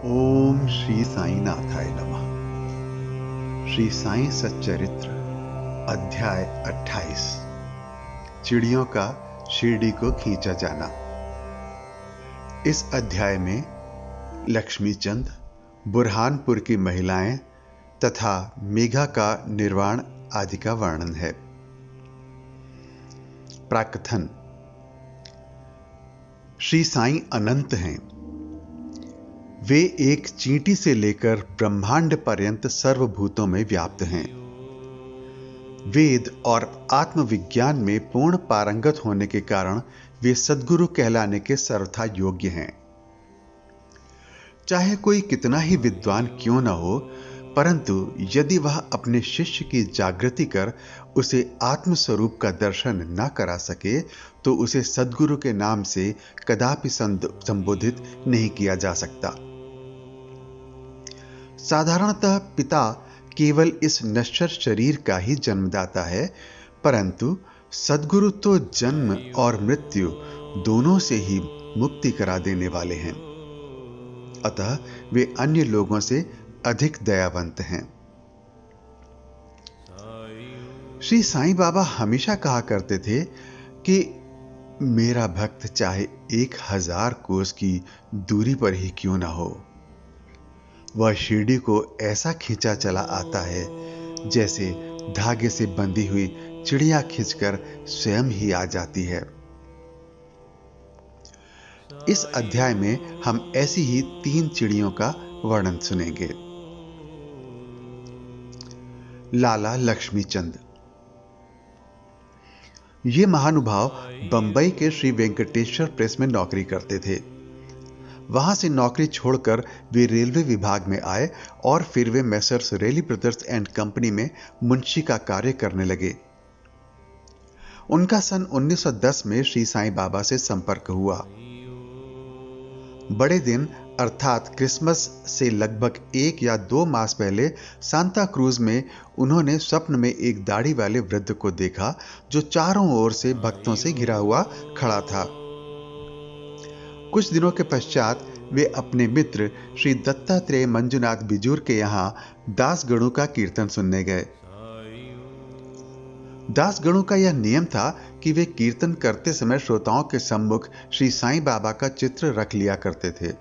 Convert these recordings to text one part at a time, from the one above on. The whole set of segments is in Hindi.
ओम श्री साईनाथाय नमः। श्री साईं सच्चरित्र अध्याय 28। चिड़ियों का शिरडी को खींचा जाना। इस अध्याय में लक्ष्मीचंद, बुरहानपुर की महिलाएं तथा मेघा का निर्वाण आदि का वर्णन है। प्राकथन। श्री साईं अनंत हैं। वे एक चींटी से लेकर ब्रह्मांड पर्यंत सर्वभूतों में व्याप्त हैं। वेद और आत्मविज्ञान में पूर्ण पारंगत होने के कारण वे सद्गुरु कहलाने के सर्वथा योग्य हैं। चाहे कोई कितना ही विद्वान क्यों न हो, परंतु यदि वह अपने शिष्य की जागृति कर उसे आत्मस्वरूप का दर्शन न करा सके तो उसे सद्गुरु के नाम से कदापि संबोधित नहीं किया जा सकता। साधारणतः पिता केवल इस नश्वर शरीर का ही जन्मदाता है, परंतु सद्गुरु तो जन्म और मृत्यु दोनों से ही मुक्ति करा देने वाले हैं। अतः वे अन्य लोगों से अधिक दयावंत हैं। श्री साईं बाबा हमेशा कहा करते थे कि मेरा भक्त चाहे 1000 कोस की दूरी पर ही क्यों ना हो, वह शिरडी को ऐसा खींचा चला आता है जैसे धागे से बंधी हुई चिड़िया खींचकर स्वयं ही आ जाती है। इस अध्याय में हम ऐसी ही 3 चिड़ियों का वर्णन सुनेंगे। लाला लक्ष्मीचंद। ये महानुभाव बंबई के श्री वेंकटेश्वर प्रेस में नौकरी करते थे। वहां से नौकरी छोड़कर वे रेलवे विभाग में आए और फिर वे messrs Ralli brothers and company में मुंशी का कार्य करने लगे। उनका सन 1910 में श्री साईं बाबा से संपर्क हुआ। बड़े दिन अर्थात क्रिसमस से लगभग 1 या 2 मास पहले सांता क्रूज में उन्होंने स्वप्न में एक दाढ़ी वाले वृद्ध को देखा जो चारों ओर से भक्तों से घिरा हुआ खड़ा था। कुछ दिनों के पश्चात वे अपने मित्र श्री दत्तात्रेय मंजुनाथ बिजूर के यहां दासगणों का कीर्तन सुनने गए। दासगणों का यह नियम था कि वे कीर्तन करते समय श्रोताओं के सम्मुख श्री साईं बाबा का चित्र रख लिया करते थे।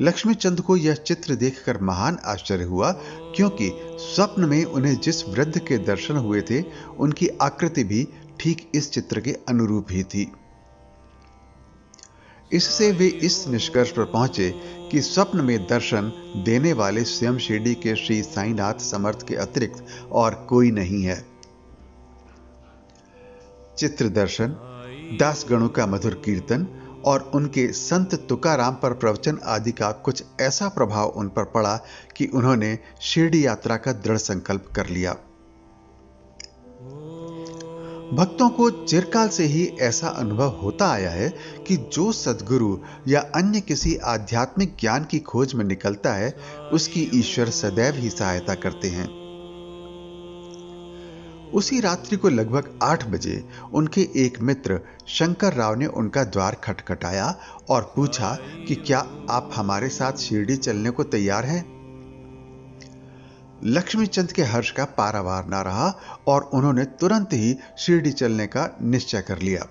लक्ष्मीचंद को यह चित्र देखकर महान आश्चर्य हुआ, क्योंकि स्वप्न में उन्हें जिस वृद्ध के दर्शन हुए थे उनकी आकृति भी ठीक इस चित्र के अनुरूप ही थी। इससे वे इस निष्कर्ष पर पहुंचे कि स्वप्न में दर्शन देने वाले स्वयं शिरडी के श्री साईनाथ समर्थ के अतिरिक्त और कोई नहीं है। चित्र दर्शन, दासगणों का मधुर कीर्तन और उनके संत तुकाराम पर प्रवचन आदि का कुछ ऐसा प्रभाव उन पर पड़ा कि उन्होंने शिरडी यात्रा का दृढ़ संकल्प कर लिया। भक्तों को चिरकाल से ही ऐसा अनुभव होता आया है कि जो सद्गुरु या अन्य किसी आध्यात्मिक ज्ञान की खोज में निकलता है उसकी ईश्वर सदैव ही सहायता करते हैं। उसी रात्रि को लगभग 8 बजे उनके एक मित्र शंकर राव ने उनका द्वार खटखटाया और पूछा कि क्या आप हमारे साथ शिरडी चलने को तैयार हैं? लक्ष्मीचंद के हर्ष का पारावार ना रहा और उन्होंने तुरंत ही शिरडी चलने का निश्चय कर लिया।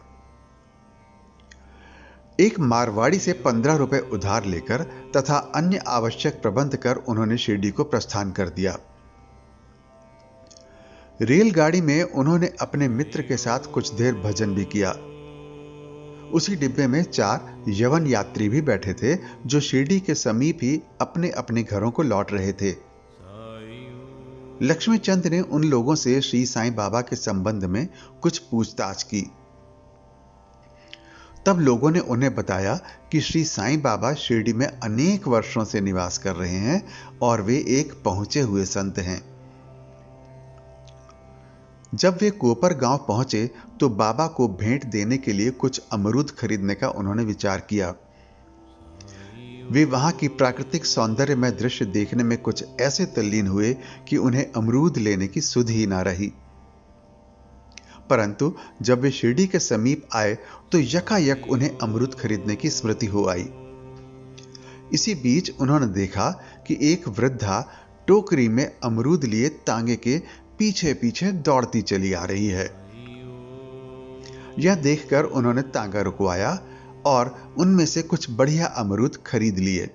एक मारवाड़ी से 15 रुपए उधार लेकर तथा अन्य आवश्यक प्रबंध कर उन्होंने शिरडी को प्रस्थान कर दिया। रेलगाड़ी में उन्होंने अपने मित्र के साथ कुछ देर भजन भी किया। उसी डिब्बे में 4 यवन यात्री भी बैठे थे जो शिरडी के समीप ही अपने अपने घरों को लौट रहे थे। लक्ष्मीचंद ने उन लोगों से श्री साईं बाबा के संबंध में कुछ पूछताछ की। तब लोगों ने उन्हें बताया कि श्री साईं बाबा शिरडी में अनेक वर्षों से निवास कर रहे हैं और वे एक पहुंचे हुए संत हैं। जब वे कोपर गांव पहुंचे तो बाबा को भेंट देने के लिए कुछ अमरूद खरीदने का उन्होंने विचार किया। वे वहां की प्राकृतिक सौंदर्यमय दृश्य देखने में कुछ ऐसे तल्लीन हुए कि उन्हें अमरूद लेने की सुध ही ना रही। परंतु जब वे शिरडी के समीप आए तो यकायक उन्हें अमरूद खरीदने की स्मृति हो आई। इसी बीच उन्होंने देखा कि एक वृद्धा टोकरी में अमरूद लिए तांगे के पीछे पीछे दौड़ती चली आ रही है। यह देखकर उन्होंने तांगा रुकवाया और उनमें से कुछ बढ़िया अमरूद खरीद लिए।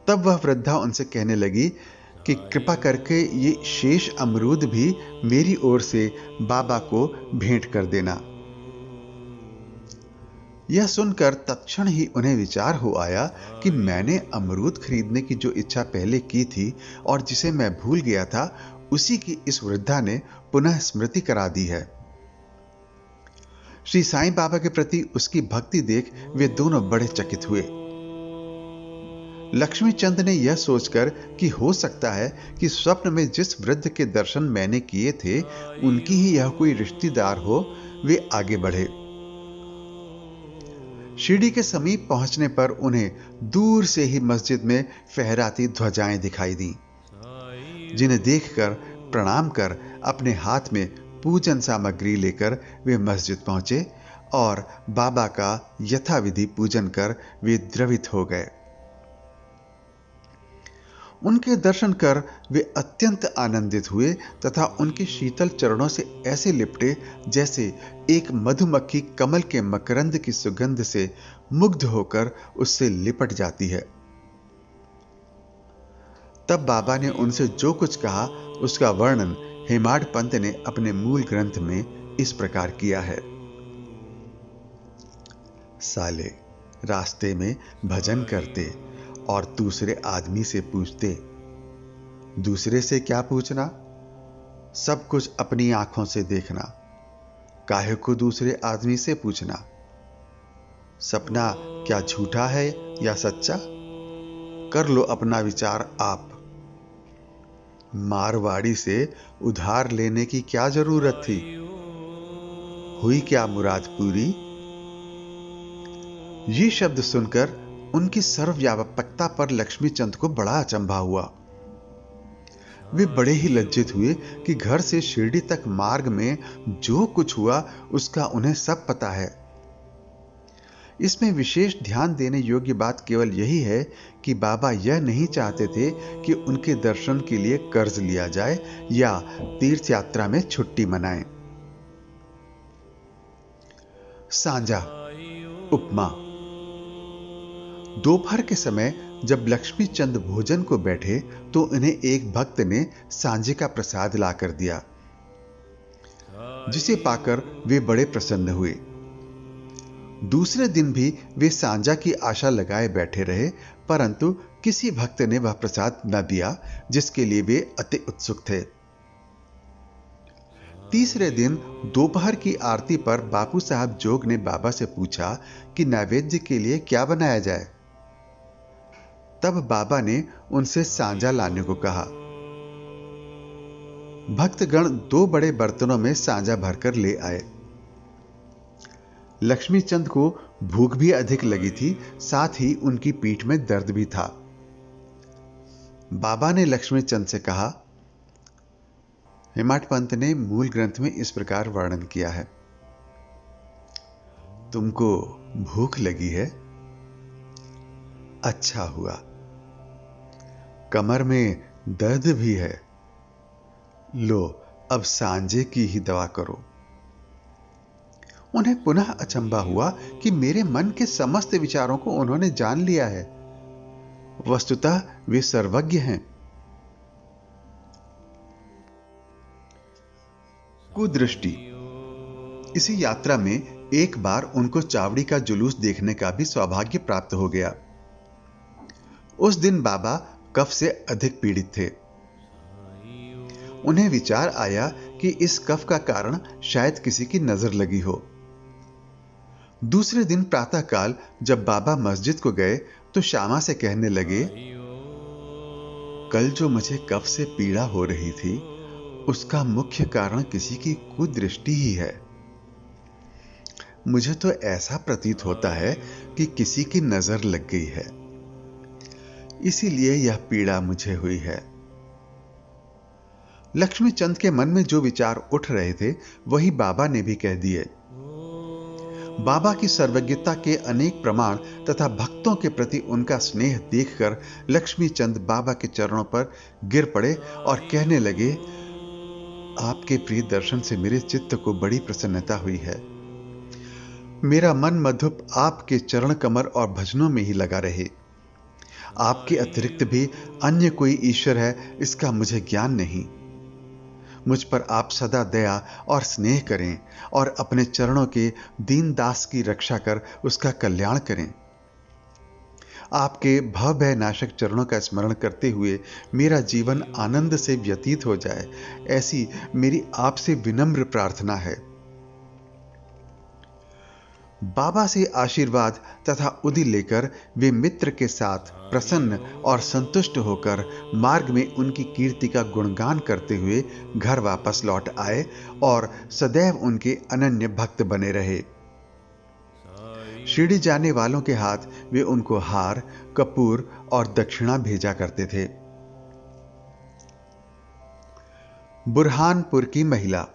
तब वह वृद्धा उनसे कहने लगी कि कृपा करके ये शेष अमरूद भी मेरी ओर से बाबा को भेंट कर देना। यह सुनकर तत्क्षण ही उन्हें विचार हो आया कि मैंने अमरूद खरीदने की जो इच्छा पहले की थी और जिसे मैं भूल गया था, उसी की इस वृद्धा ने पुनः स्मृति करा दी है। श्री साईं बाबा के प्रति उसकी भक्ति देख वे दोनों बड़े चकित हुए। लक्ष्मी चंद ने यह सोचकर कि हो सकता है कि स्वप्न में जिस वृद्ध के दर्शन मैंने किए थे उनकी ही यह कोई रिश्तेदार हो, वे आगे बढ़े। शिरडी के समीप पहुंचने पर उन्हें दूर से ही मस्जिद में फहराती ध्वजाएं दिखाई दी, जिन्हें देखकर प्रणाम कर अपने हाथ में पूजन सामग्री लेकर वे मस्जिद पहुंचे और बाबा का यथाविधि पूजन कर वे द्रवित हो गए। उनके दर्शन कर वे अत्यंत आनंदित हुए तथा उनके शीतल चरणों से ऐसे लिपटे जैसे एक मधुमक्खी कमल के मकरंद की सुगंध से मुग्ध होकर उससे लिपट जाती है। तब बाबा ने उनसे जो कुछ कहा उसका वर्णन हेमाड पंत ने अपने मूल ग्रंथ में इस प्रकार किया है। साले रास्ते में भजन करते और दूसरे आदमी से पूछते, दूसरे से क्या पूछना, सब कुछ अपनी आंखों से देखना, काहे को दूसरे आदमी से पूछना, सपना क्या झूठा है या सच्चा, कर लो अपना विचार आप। मारवाड़ी से उधार लेने की क्या जरूरत थी, हुई क्या मुराद पूरी। ये शब्द सुनकर उनकी सर्वव्यापकता पर लक्ष्मीचंद को बड़ा अचंभा हुआ। वे बड़े ही लज्जित हुए कि घर से शिरडी तक मार्ग में जो कुछ हुआ उसका उन्हें सब पता है। इसमें विशेष ध्यान देने योग्य बात केवल यही है कि बाबा यह नहीं चाहते थे कि उनके दर्शन के लिए कर्ज लिया जाए या तीर्थ यात्रा में छुट्टी मनाएं। सांझा उपमा। दोपहर के समय जब लक्ष्मीचंद भोजन को बैठे तो उन्हें एक भक्त ने सांझे का प्रसाद लाकर दिया, जिसे पाकर वे बड़े प्रसन्न हुए। दूसरे दिन भी वे सांझा की आशा लगाए बैठे रहे, परंतु किसी भक्त ने वह प्रसाद न दिया जिसके लिए वे अति उत्सुक थे। तीसरे दिन दोपहर की आरती पर बापू साहब जोग ने बाबा से पूछा कि नैवेद्य के लिए क्या बनाया जाए। तब बाबा ने उनसे सांझा लाने को कहा। भक्तगण 2 बड़े बर्तनों में सांझा भरकर ले आए। लक्ष्मीचंद को भूख भी अधिक लगी थी, साथ ही उनकी पीठ में दर्द भी था। बाबा ने लक्ष्मीचंद से कहा, हेमाड पंत ने मूल ग्रंथ में इस प्रकार वर्णन किया है, तुमको भूख लगी है, अच्छा हुआ। कमर में दर्द भी है, लो अब सांझे की ही दवा करो। उन्हें पुनः अचंभा हुआ कि मेरे मन के समस्त विचारों को उन्होंने जान लिया है। वस्तुतः वे सर्वज्ञ हैं। कुदृष्टि। इसी यात्रा में एक बार उनको चावड़ी का जुलूस देखने का भी सौभाग्य प्राप्त हो गया। उस दिन बाबा कफ से अधिक पीड़ित थे। उन्हें विचार आया कि इस कफ का कारण शायद किसी की नजर लगी हो। दूसरे दिन प्रातःकाल जब बाबा मस्जिद को गए तो श्यामा से कहने लगे, कल जो मुझे कफ से पीड़ा हो रही थी उसका मुख्य कारण किसी की कुदृष्टि ही है। मुझे तो ऐसा प्रतीत होता है कि किसी की नजर लग गई है, इसीलिए यह पीड़ा मुझे हुई है। लक्ष्मीचंद के मन में जो विचार उठ रहे थे वही बाबा ने भी कह दिए। बाबा की सर्वज्ञता के अनेक प्रमाण तथा भक्तों के प्रति उनका स्नेह देखकर लक्ष्मी चंद बाबा के चरणों पर गिर पड़े और कहने लगे, आपके प्रिय दर्शन से मेरे चित्त को बड़ी प्रसन्नता हुई है। मेरा मन मधुप आपके चरण कमर और भजनों में ही लगा रहे। आपके अतिरिक्त भी अन्य कोई ईश्वर है इसका मुझे ज्ञान नहीं। मुझ पर आप सदा दया और स्नेह करें और अपने चरणों के दीन दास की रक्षा कर उसका कल्याण करें। आपके भवभय नाशक चरणों का स्मरण करते हुए मेरा जीवन आनंद से व्यतीत हो जाए, ऐसी मेरी आपसे विनम्र प्रार्थना है। बाबा से आशीर्वाद तथा उदी लेकर वे मित्र के साथ प्रसन्न और संतुष्ट होकर मार्ग में उनकी कीर्ति का गुणगान करते हुए घर वापस लौट आए और सदैव उनके अनन्य भक्त बने रहे। शिरडी जाने वालों के हाथ वे उनको हार, कपूर और दक्षिणा भेजा करते थे। बुरहानपुर की महिला।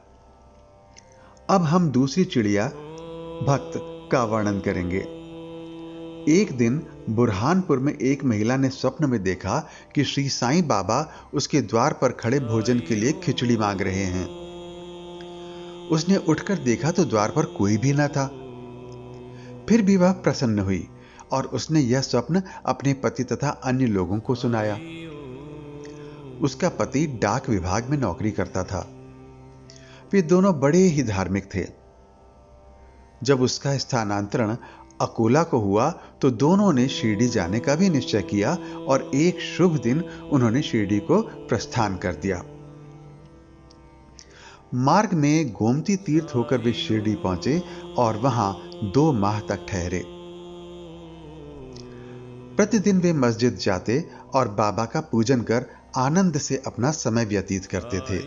अब हम दूसरी चिड़िया भक्त का वर्णन करेंगे। एक दिन बुरहानपुर में एक महिला ने स्वप्न में देखा कि श्री साईं बाबा उसके द्वार पर खड़े भोजन के लिए खिचड़ी मांग रहे हैं। उसने उठकर देखा तो द्वार पर कोई भी न था। फिर भी वह प्रसन्न हुई और उसने यह स्वप्न अपने पति तथा अन्य लोगों को सुनाया। उसका पति डाक विभाग में नौकरी करता था। वे दोनों बड़े ही धार्मिक थे। जब उसका स्थानांतरण अकोला को हुआ तो दोनों ने शिरडी जाने का भी निश्चय किया और एक शुभ दिन उन्होंने शिरडी को प्रस्थान कर दिया। मार्ग में गोमती तीर्थ होकर वे शिरडी पहुंचे और वहां 2 माह तक ठहरे। प्रतिदिन वे मस्जिद जाते और बाबा का पूजन कर आनंद से अपना समय व्यतीत करते थे।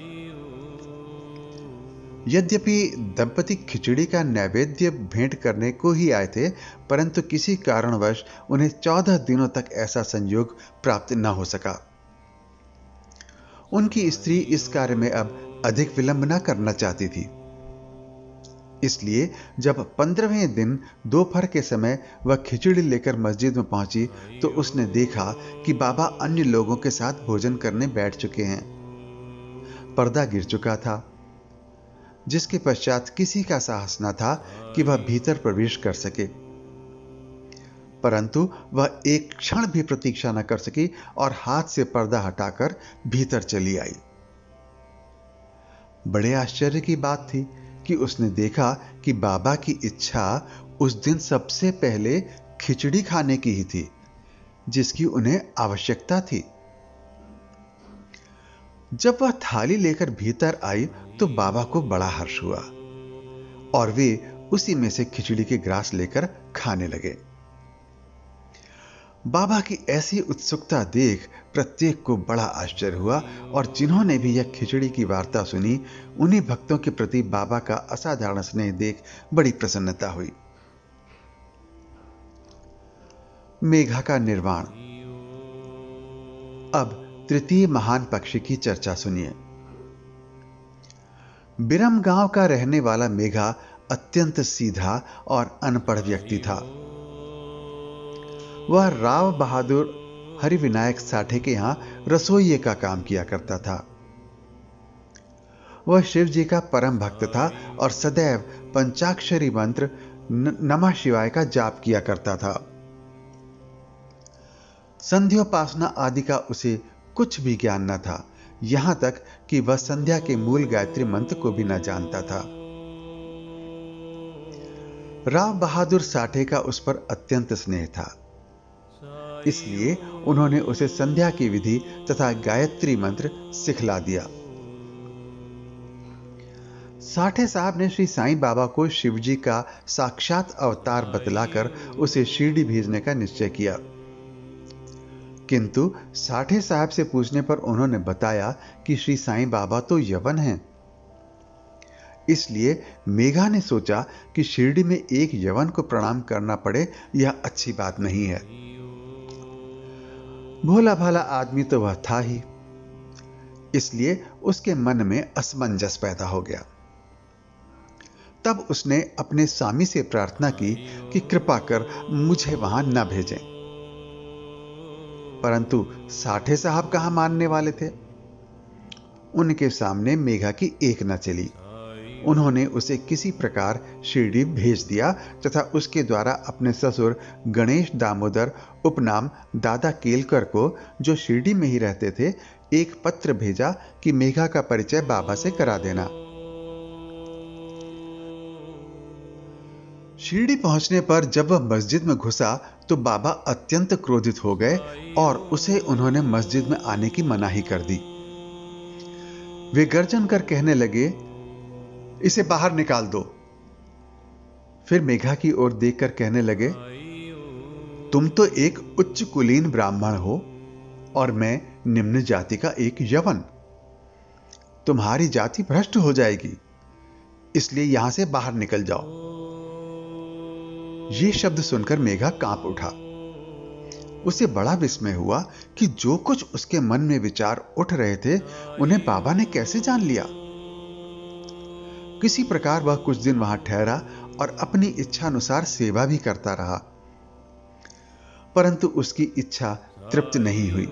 यद्यपि दंपति खिचड़ी का नैवेद्य भेंट करने को ही आए थे, परंतु किसी कारणवश उन्हें 14 दिनों तक ऐसा संयोग प्राप्त न हो सका। उनकी स्त्री इस कार्य में अब अधिक विलंब न करना चाहती थी। इसलिए जब 15वें दिन दोपहर के समय वह खिचड़ी लेकर मस्जिद में पहुंची तो उसने देखा कि बाबा अन्य लोगों के साथ भोजन करने बैठ चुके हैं। पर्दा गिर चुका था, जिसके पश्चात किसी का साहस न था कि वह भीतर प्रवेश कर सके। परंतु वह एक क्षण भी प्रतीक्षा न कर सकी और हाथ से पर्दा हटाकर भीतर चली आई। बड़े आश्चर्य की बात थी कि उसने देखा कि बाबा की इच्छा उस दिन सबसे पहले खिचड़ी खाने की ही थी, जिसकी उन्हें आवश्यकता थी। जब वह थाली लेकर भीतर आई तो बाबा को बड़ा हर्ष हुआ और वे उसी में से खिचड़ी के ग्रास लेकर खाने लगे। बाबा की ऐसी उत्सुकता देख प्रत्येक को बड़ा आश्चर्य हुआ और जिन्होंने भी यह खिचड़ी की वार्ता सुनी, उन्हीं भक्तों के प्रति बाबा का असाधारण स्नेह देख बड़ी प्रसन्नता हुई। मेघा का निर्वाण। अब तृतीय महान पक्षी की चर्चा सुनिए। बिरम गांव का रहने वाला मेघा अत्यंत सीधा और अनपढ़ व्यक्ति था। वह राव बहादुर हरिविनायक साठे के यहां रसोइये का काम किया करता था। वह शिव जी का परम भक्त था और सदैव पंचाक्षरी मंत्र नमः शिवाय का जाप किया करता था। संध्योपासना आदि का उसे कुछ भी ज्ञान न था, यहां तक कि वह संध्या के मूल गायत्री मंत्र को भी न जानता था। राव बहादुर साठे का उस पर अत्यंत स्नेह था, इसलिए उन्होंने उसे संध्या की विधि तथा गायत्री मंत्र सिखला दिया। साठे साहब ने श्री साईं बाबा को शिवजी का साक्षात अवतार बतलाकर उसे शिरडी भेजने का निश्चय किया, किंतु साठे साहब से पूछने पर उन्होंने बताया कि श्री साईं बाबा तो यवन हैं। इसलिए मेघा ने सोचा कि शिरडी में एक यवन को प्रणाम करना पड़े, यह अच्छी बात नहीं है। भोला भाला आदमी तो वह था ही, इसलिए उसके मन में असमंजस पैदा हो गया। तब उसने अपने स्वामी से प्रार्थना की कि कृपा कर मुझे वहां न भेजें। परंतु साठे साहब कहां मानने वाले थे। उनके सामने मेघा की एक न चली। उन्होंने उसे किसी प्रकार शिरडी भेज दिया तथा उसके द्वारा अपने ससुर गणेश दामोदर उपनाम दादा केलकर को, जो शिरडी में ही रहते थे, एक पत्र भेजा कि मेघा का परिचय बाबा से करा देना। शिरडी पहुंचने पर जब वह मस्जिद में घुसा तो बाबा अत्यंत क्रोधित हो गए और उसे उन्होंने मस्जिद में आने की मनाही कर दी। वे गर्जन कर कहने लगे, इसे बाहर निकाल दो। फिर मेघा की ओर देखकर कहने लगे, तुम तो एक उच्च कुलीन ब्राह्मण हो और मैं निम्न जाति का एक यवन। तुम्हारी जाति भ्रष्ट हो जाएगी, इसलिए यहां से बाहर निकल जाओ। ये शब्द सुनकर मेघा कांप उठा। उसे बड़ा विस्मय हुआ कि जो कुछ उसके मन में विचार उठ रहे थे उन्हें बाबा ने कैसे जान लिया। किसी प्रकार वह कुछ दिन वहां ठहरा और अपनी इच्छा अनुसार सेवा भी करता रहा, परंतु उसकी इच्छा तृप्त नहीं हुई।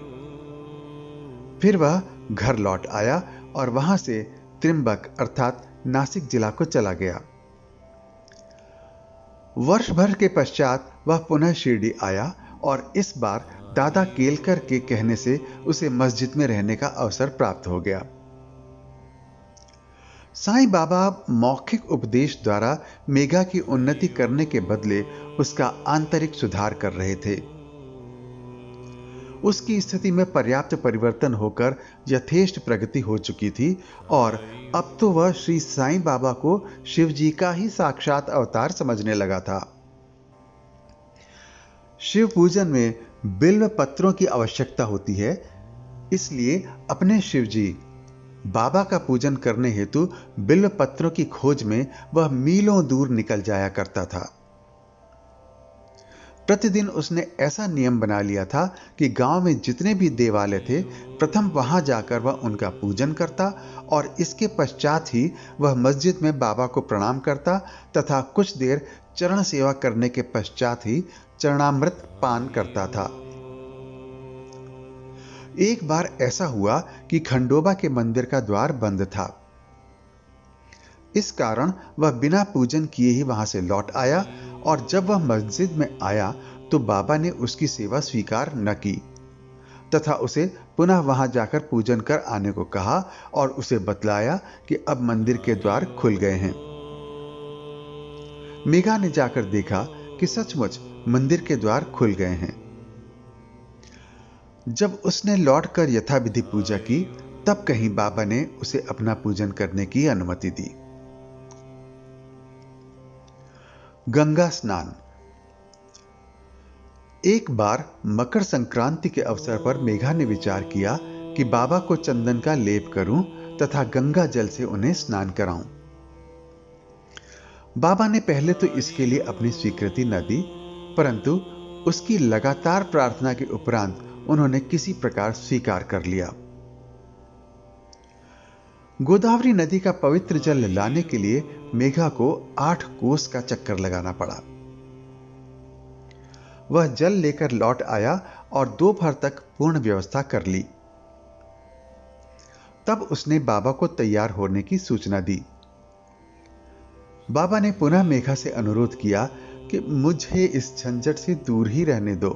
फिर वह घर लौट आया और वहां से त्रिंबक अर्थात नासिक जिला को चला गया। वर्ष भर के पश्चात वह पुनः शिरडी आया और इस बार दादा केलकर के कहने से उसे मस्जिद में रहने का अवसर प्राप्त हो गया। साईं बाबा मौखिक उपदेश द्वारा मेघा की उन्नति करने के बदले उसका आंतरिक सुधार कर रहे थे। उसकी स्थिति में पर्याप्त परिवर्तन होकर यथेष्ट प्रगति हो चुकी थी और अब तो वह श्री साईं बाबा को शिव जी का ही साक्षात अवतार समझने लगा था। शिव पूजन में बिल्व पत्रों की आवश्यकता होती है, इसलिए अपने शिव जी बाबा का पूजन करने हेतु बिल्व पत्रों की खोज में वह मीलों दूर निकल जाया करता था। प्रतिदिन उसने ऐसा नियम बना लिया था कि गांव में जितने भी देवालय थे, प्रथम वहां जाकर वह उनका पूजन करता और इसके पश्चात ही वह मस्जिद में बाबा को प्रणाम करता तथा कुछ देर चरण सेवा करने के पश्चात ही चरणामृत पान करता था। एक बार ऐसा हुआ कि खंडोबा के मंदिर का द्वार बंद था। इस कारण वह बिना पूजन किए ही वहां से लौट आया और जब वह मस्जिद में आया तो बाबा ने उसकी सेवा स्वीकार न की तथा उसे पुनः वहां जाकर पूजन कर आने को कहा और उसे बतलाया कि अब मंदिर के द्वार खुल गए हैं। मेघा ने जाकर देखा कि सचमुच मंदिर के द्वार खुल गए हैं। जब उसने लौटकर यथाविधि पूजा की तब कहीं बाबा ने उसे अपना पूजन करने की अनुमति दी। गंगा स्नान। एक बार मकर संक्रांति के अवसर पर मेघा ने विचार किया कि बाबा को चंदन का लेप करूं तथा गंगा जल से उन्हें स्नान कराऊं। बाबा ने पहले तो इसके लिए अपनी स्वीकृति न दी, परंतु उसकी लगातार प्रार्थना के उपरांत उन्होंने किसी प्रकार स्वीकार कर लिया। गोदावरी नदी का पवित्र जल लाने के लिए मेघा को 8 कोस का चक्कर लगाना पड़ा। वह जल लेकर लौट आया और दोपहर तक पूर्ण व्यवस्था कर ली। तब उसने बाबा को तैयार होने की सूचना दी। बाबा ने पुनः मेघा से अनुरोध किया कि मुझे इस झंझट से दूर ही रहने दो।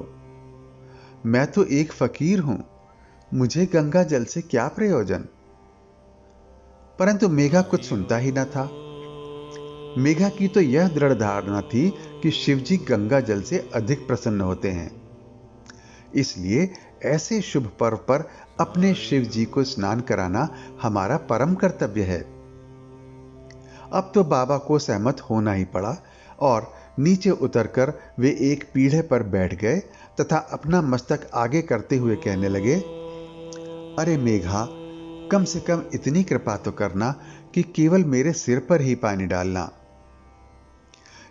मैं तो एक फकीर हूं, मुझे गंगा जल से क्या प्रयोजन। परंतु मेघा कुछ सुनता ही न था। मेघा की तो यह दृढ़ धारणा थी कि शिवजी गंगा जल से अधिक प्रसन्न होते हैं, इसलिए ऐसे शुभ पर्व पर अपने शिवजी को स्नान कराना हमारा परम कर्तव्य है। अब तो बाबा को सहमत होना ही पड़ा और नीचे उतरकर वे एक पीढ़े पर बैठ गए तथा अपना मस्तक आगे करते हुए कहने लगे, अरे मेघा, कम से कम इतनी कृपा तो करना कि केवल मेरे सिर पर ही पानी डालना।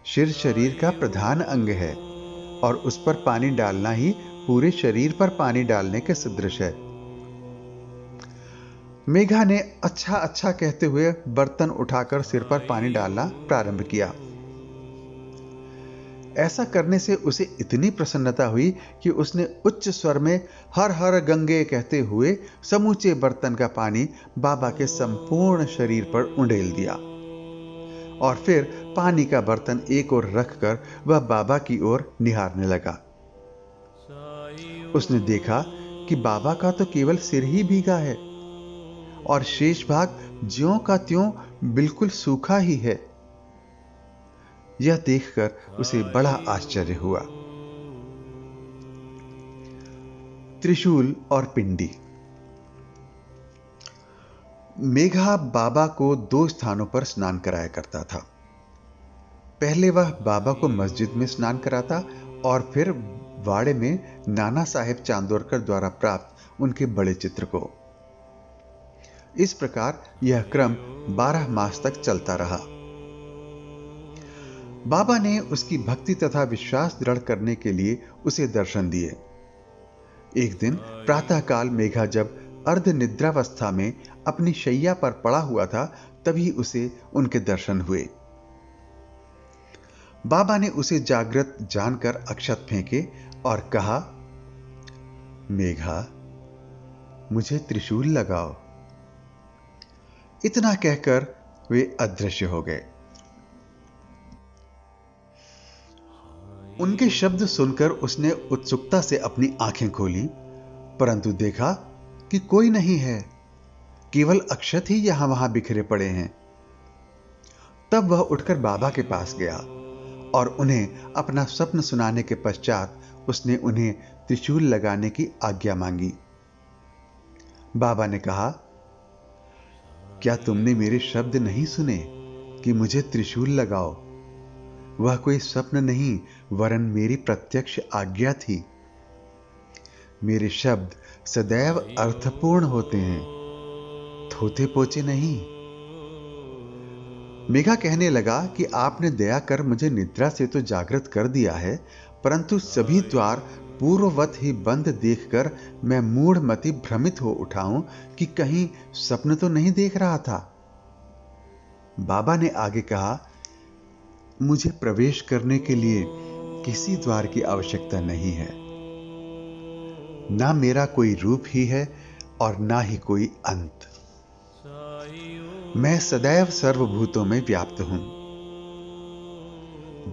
सिर शरीर का प्रधान अंग है और उस पर पानी डालना ही पूरे शरीर पर पानी डालने के सदृश है। मेघा ने अच्छा अच्छा कहते हुए बर्तन उठाकर सिर पर पानी डालना प्रारंभ किया। ऐसा करने से उसे इतनी प्रसन्नता हुई कि उसने उच्च स्वर में हर हर गंगे कहते हुए समूचे बर्तन का पानी बाबा के संपूर्ण शरीर पर उंडेल दिया और फिर पानी का बर्तन एक ओर रखकर वह बाबा की ओर निहारने लगा। उसने देखा कि बाबा का तो केवल सिर ही भीगा है और शेष भाग ज्यों का त्यों बिल्कुल सूखा ही है। यह देखकर उसे बड़ा आश्चर्य हुआ। त्रिशूल और पिंडी। मेघा बाबा को 2 स्थानों पर स्नान कराया करता था। पहले वह बाबा को मस्जिद में स्नान कराता और फिर वाड़े में नाना साहेब चांदोरकर द्वारा प्राप्त उनके बड़े चित्र को। इस प्रकार यह क्रम 12 मास तक चलता रहा। बाबा ने उसकी भक्ति तथा विश्वास दृढ़ करने के लिए उसे दर्शन दिए। एक दिन प्रातःकाल मेघा जब अर्ध निद्रावस्था में अपनी शैया पर पड़ा हुआ था, तभी उसे उनके दर्शन हुए। बाबा ने उसे जागृत जानकर अक्षत फेंके और कहा, मेघा, मुझे त्रिशूल लगाओ। इतना कहकर वे अदृश्य हो गए। उनके शब्द सुनकर उसने उत्सुकता से अपनी आंखें खोली, परंतु देखा कि कोई नहीं है, केवल अक्षत ही यहां वहां बिखरे पड़े हैं। तब वह उठकर बाबा के पास गया और उन्हें अपना स्वप्न सुनाने के पश्चात उसने उन्हें त्रिशूल लगाने की आज्ञा मांगी। बाबा ने कहा, क्या तुमने मेरे शब्द नहीं सुने कि मुझे त्रिशूल लगाओ? वह कोई स्वप्न नहीं वरन मेरी प्रत्यक्ष आज्ञा थी। मेरे शब्द सदैव अर्थपूर्ण होते हैं, थोथे पोचे नहीं। मेघा कहने लगा कि आपने दया कर मुझे निद्रा से तो जागृत कर दिया है, परंतु सभी द्वार पूर्ववत ही बंद देखकर मैं मूढ़मति भ्रमित हो उठा हूं कि कहीं स्वप्न तो नहीं देख रहा था। बाबा ने आगे कहा, मुझे प्रवेश करने के लिए किसी द्वार की आवश्यकता नहीं है। ना मेरा कोई रूप ही है और ना ही कोई अंत। मैं सदैव सर्वभूतों में व्याप्त हूं।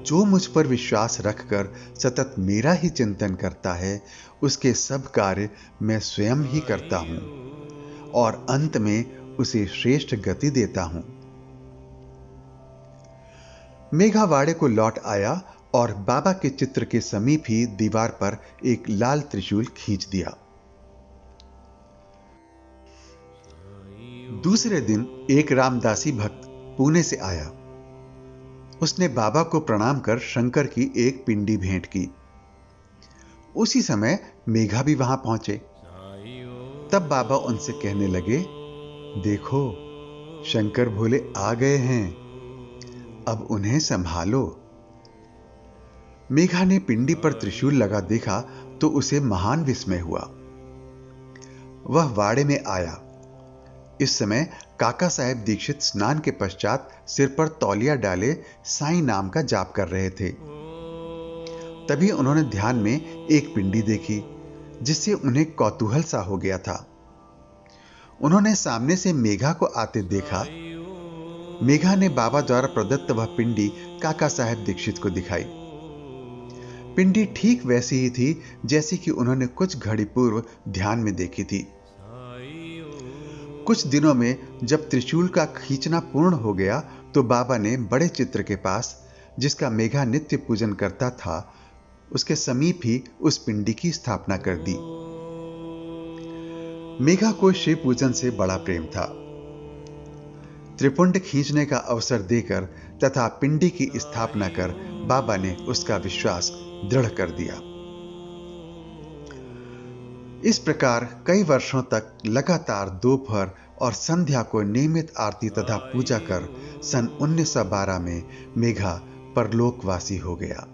जो मुझ पर विश्वास रखकर सतत मेरा ही चिंतन करता है, उसके सब कार्य मैं स्वयं ही करता हूं और अंत में उसे श्रेष्ठ गति देता हूं। मेघा वाड़े को लौट आया और बाबा के चित्र के समीप ही दीवार पर एक लाल त्रिशूल खींच दिया। दूसरे दिन एक रामदासी भक्त पुणे से आया। उसने बाबा को प्रणाम कर शंकर की एक पिंडी भेंट की। उसी समय मेघा भी वहां पहुंचे। तब बाबा उनसे कहने लगे, देखो, शंकर भोले आ गए हैं, अब उन्हें संभालो। मेघा ने पिंडी पर त्रिशूल लगा देखा तो उसे महान विस्मय हुआ। वह वाड़े में आया। इस समय काका साहेब दीक्षित स्नान के पश्चात सिर पर तौलिया डाले साईं नाम का जाप कर रहे थे। तभी उन्होंने ध्यान में एक पिंडी देखी, जिससे उन्हें कौतूहल सा हो गया था। उन्होंने सामने से मेघा को आते देखा। मेघा ने बाबा द्वारा प्रदत्त वह पिंडी काका साहेब दीक्षित को दिखाई। पिंडी ठीक वैसी ही थी जैसी कि उन्होंने कुछ घड़ी पूर्व ध्यान में देखी थी। कुछ दिनों में जब त्रिशूल का खींचना पूर्ण हो गया तो बाबा ने बड़े चित्र के पास, जिसका मेघा नित्य पूजन करता था, उसके समीप ही उस पिंडी की स्थापना कर दी। मेघा को शिव पूजन से बड़ा प्रेम था। त्रिपुंड खींचने का अवसर देकर तथा पिंडी की स्थापना कर बाबा ने उसका विश्वास दृढ़ कर दिया। इस प्रकार कई वर्षों तक लगातार दोपहर और संध्या को नियमित आरती तथा पूजा कर सन 1912 में मेघा परलोकवासी हो गया।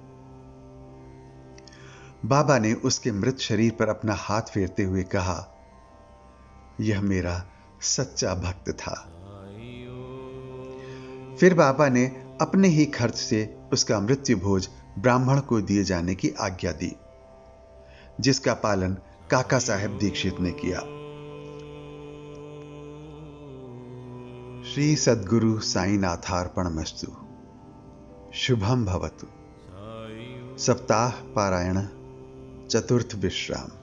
बाबा ने उसके मृत शरीर पर अपना हाथ फेरते हुए कहा, यह मेरा सच्चा भक्त था। फिर बाबा ने अपने ही खर्च से उसका मृत्यु भोज ब्राह्मण को दिए जाने की आज्ञा दी, जिसका पालन काका साहेब दीक्षित ने किया। श्री सद्गुरु साईनाथार्पणमस्तु। शुभम भवतु। सप्ताह पारायण चतुर्थ विश्राम।